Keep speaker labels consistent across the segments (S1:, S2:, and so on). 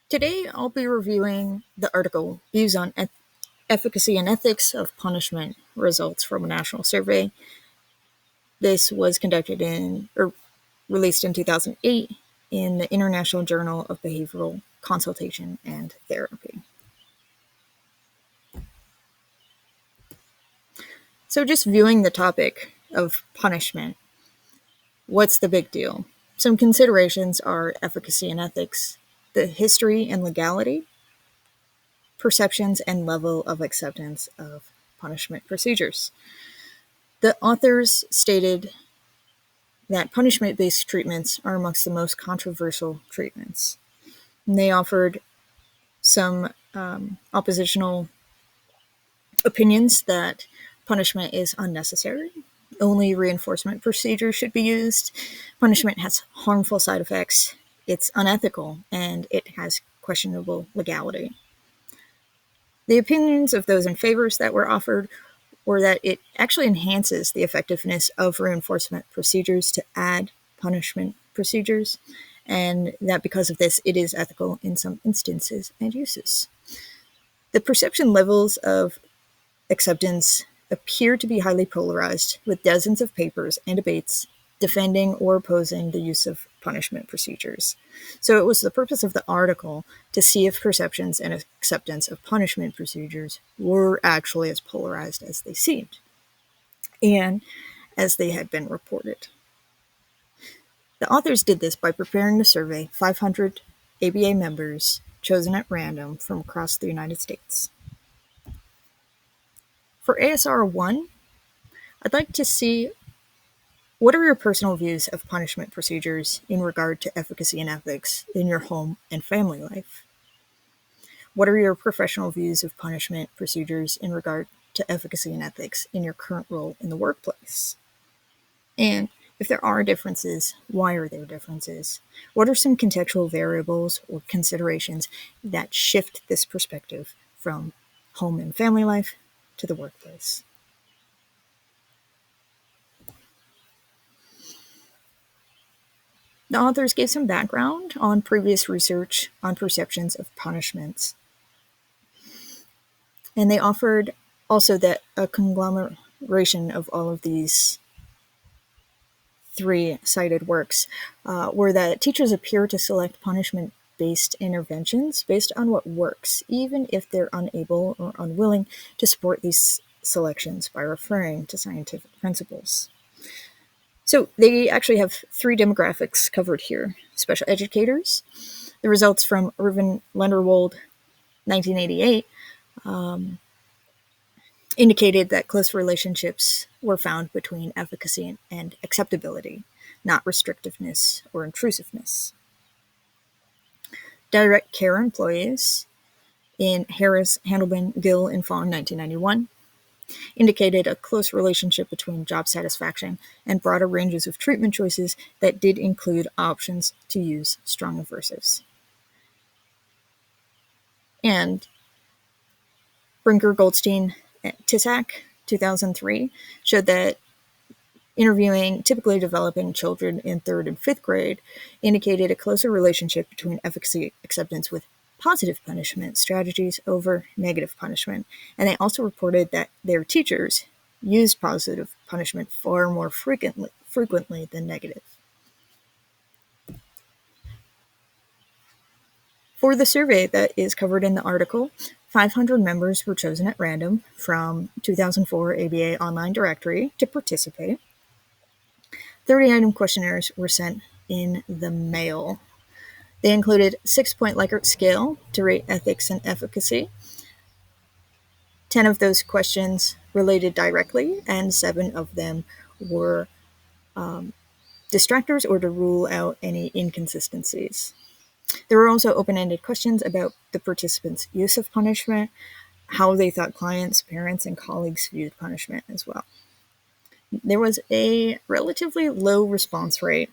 S1: Today, I'll be reviewing the article Views on Efficacy and Ethics of Punishment Results from a National Survey. This was conducted or released in 2008 in the International Journal of Behavioral Consultation and Therapy. So, just viewing the topic of punishment, what's the big deal? Some considerations are efficacy and ethics, the history and legality, perceptions, and level of acceptance of punishment procedures. The authors stated that punishment-based treatments are amongst the most controversial treatments. And they offered some oppositional opinions that punishment is unnecessary. Only reinforcement procedures should be used. Punishment has harmful side effects. It's unethical, and it has questionable legality. The opinions of those in favor that were offered were that it actually enhances the effectiveness of reinforcement procedures to add punishment procedures, and that because of this, it is ethical in some instances and uses. The perception levels of acceptance appear to be highly polarized, with dozens of papers and debates defending or opposing the use of punishment procedures. So it was the purpose of the article to see if perceptions and acceptance of punishment procedures were actually as polarized as they seemed, and as they had been reported. The authors did this by preparing to survey 500 ABA members chosen at random from across the United States. For ASR 1, I'd like to see what are your personal views of punishment procedures in regard to efficacy and ethics in your home and family life? What are your professional views of punishment procedures in regard to efficacy and ethics in your current role in the workplace? And if there are differences, why are there differences? What are some contextual variables or considerations that shift this perspective from home and family life to the workplace? The authors gave some background on previous research on perceptions of punishments. And they offered also that a conglomeration of all of these three cited works were that teachers appear to select punishment-based interventions based on what works, even if they're unable or unwilling to support these selections by referring to scientific principles. So they actually have three demographics covered here. Special educators, the results from Irvin Lenderwold, 1988, indicated that close relationships were found between efficacy and acceptability, not restrictiveness or intrusiveness. Direct care employees in Harris, Handelman, Gill, and Fong, 1991, indicated a close relationship between job satisfaction and broader ranges of treatment choices that did include options to use strong aversives. And Brinker, Goldstein, Tisak, 2003, showed that interviewing typically developing children in 3rd and 5th grade indicated a closer relationship between efficacy acceptance with positive punishment strategies over negative punishment. And they also reported that their teachers used positive punishment far more frequently than negative. For the survey that is covered in the article, 500 members were chosen at random from 2004 ABA Online Directory to participate. 30-item questionnaires were sent in the mail. They included a 6-point Likert scale to rate ethics and efficacy. 10 of those questions related directly, and 7 of them were distractors or to rule out any inconsistencies. There were also open-ended questions about the participants' use of punishment, how they thought clients, parents, and colleagues viewed punishment as well. There was a relatively low response rate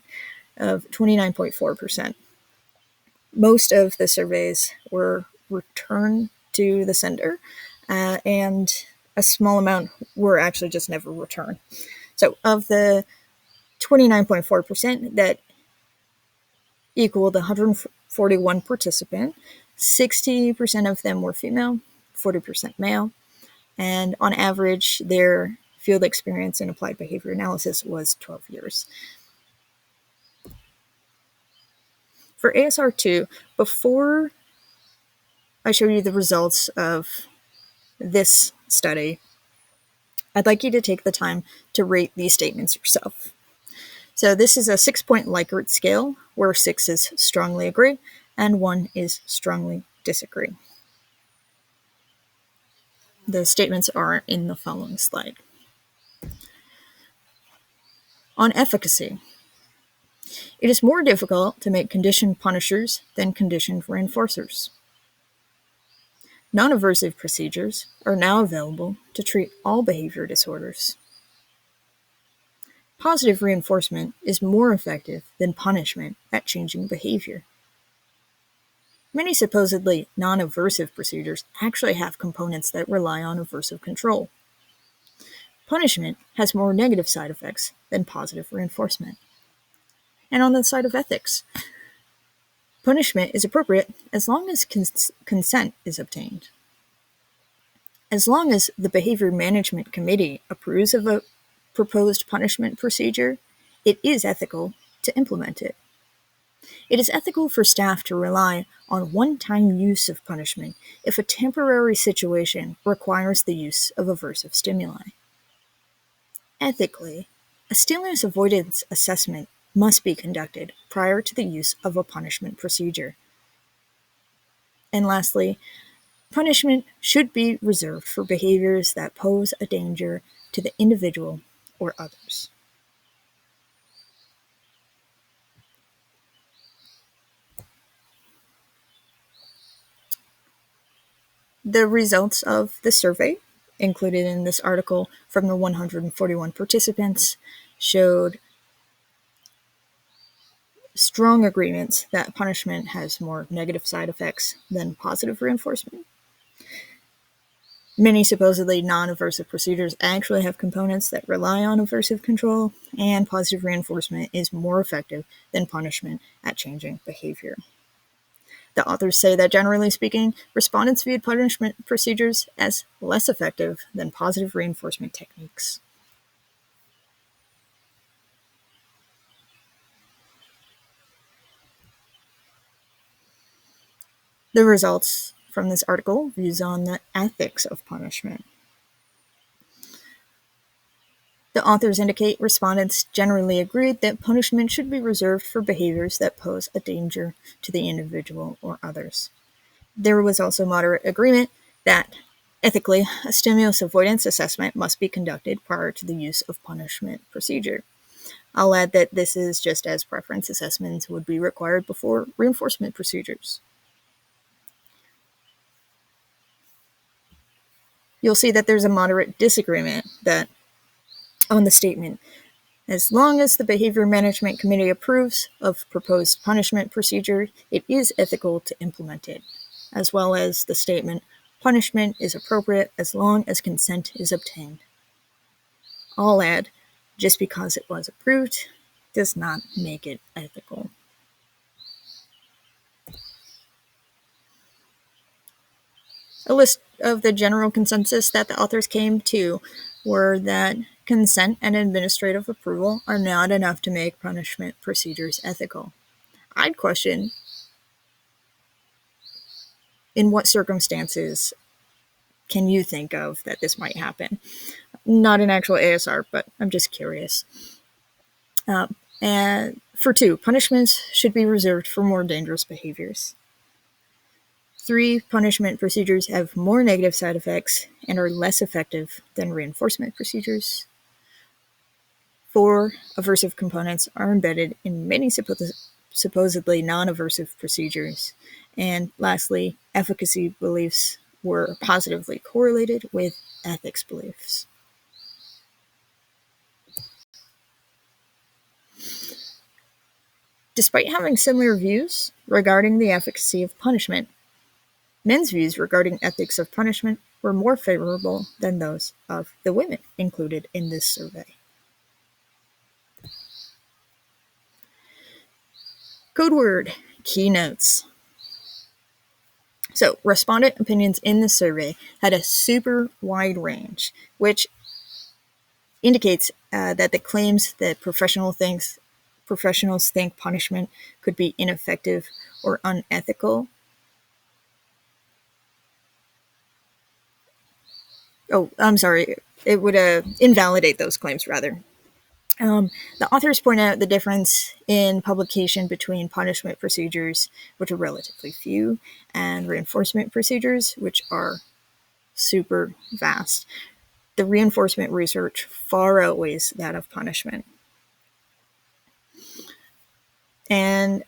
S1: of 29.4%. Most of the surveys were returned to the sender, and a small amount were actually just never returned. So of the 29.4% that equaled 141 participants, 60% of them were female, 40% male, and on average, their field experience in applied behavior analysis was 12 years. For ASR2, before I show you the results of this study, I'd like you to take the time to rate these statements yourself. So this is a 6-point Likert scale, where 6 is strongly agree and 1 is strongly disagree. The statements are in the following slide. On efficacy, it is more difficult to make conditioned punishers than conditioned reinforcers. Non-aversive procedures are now available to treat all behavior disorders. Positive reinforcement is more effective than punishment at changing behavior. Many supposedly non-aversive procedures actually have components that rely on aversive control. Punishment has more negative side effects than positive reinforcement. And on the side of ethics, punishment is appropriate as long as consent is obtained. As long as the Behavior Management Committee approves of a proposed punishment procedure, it is ethical to implement it. It is ethical for staff to rely on one-time use of punishment if a temporary situation requires the use of aversive stimuli. Ethically, a stimulus avoidance assessment must be conducted prior to the use of a punishment procedure. And lastly, punishment should be reserved for behaviors that pose a danger to the individual or others. The results of the survey, included in this article from the 141 participants, showed strong agreements that punishment has more negative side effects than positive reinforcement. Many supposedly non-aversive procedures actually have components that rely on aversive control, and positive reinforcement is more effective than punishment at changing behavior. The authors say that, generally speaking, respondents viewed punishment procedures as less effective than positive reinforcement techniques. The results from this article views on the ethics of punishment. The authors indicate respondents generally agreed that punishment should be reserved for behaviors that pose a danger to the individual or others. There was also moderate agreement that, ethically, a stimulus avoidance assessment must be conducted prior to the use of punishment procedure. I'll add that this is just as preference assessments would be required before reinforcement procedures. You'll see that there's a moderate disagreement on the statement, as long as the Behavior Management Committee approves of proposed punishment procedure, it is ethical to implement it, as well as the statement, punishment is appropriate as long as consent is obtained. I'll add, just because it was approved does not make it ethical. A list of the general consensus that the authors came to were that consent and administrative approval are not enough to make punishment procedures ethical. I'd question, in what circumstances can you think of that this might happen? Not an actual ASR, but I'm just curious. And for 2, punishments should be reserved for more dangerous behaviors. 3, punishment procedures have more negative side effects and are less effective than reinforcement procedures. 4, aversive components are embedded in many supposedly non-aversive procedures. And lastly, efficacy beliefs were positively correlated with ethics beliefs. Despite having similar views regarding the efficacy of punishment, men's views regarding ethics of punishment were more favorable than those of the women included in this survey. Code word, keynotes. So, respondent opinions in the survey had a super wide range, which indicates that the claims that professionals think punishment could be ineffective or unethical. Oh, I'm sorry. It would invalidate those claims, rather. The authors point out the difference in publication between punishment procedures, which are relatively few, and reinforcement procedures, which are super vast. The reinforcement research far outweighs that of punishment. And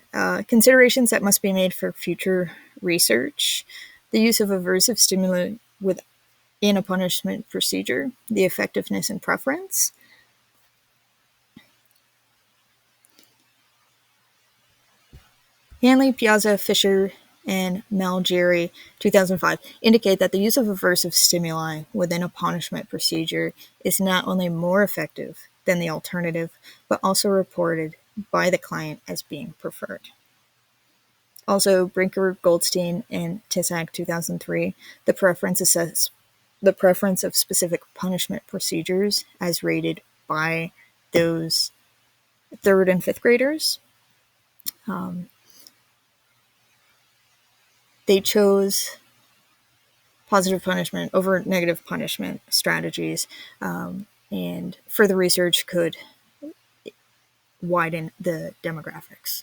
S1: considerations that must be made for future research: the use of aversive stimuli within a punishment procedure, the effectiveness and preference. Hanley, Piazza, Fisher, and Malgeri, 2005, indicate that the use of aversive stimuli within a punishment procedure is not only more effective than the alternative, but also reported by the client as being preferred. Also, Brinker, Goldstein, and Tisak, 2003, the preference of specific punishment procedures as rated by those third and fifth graders. They chose positive punishment over negative punishment strategies, and further research could widen the demographics.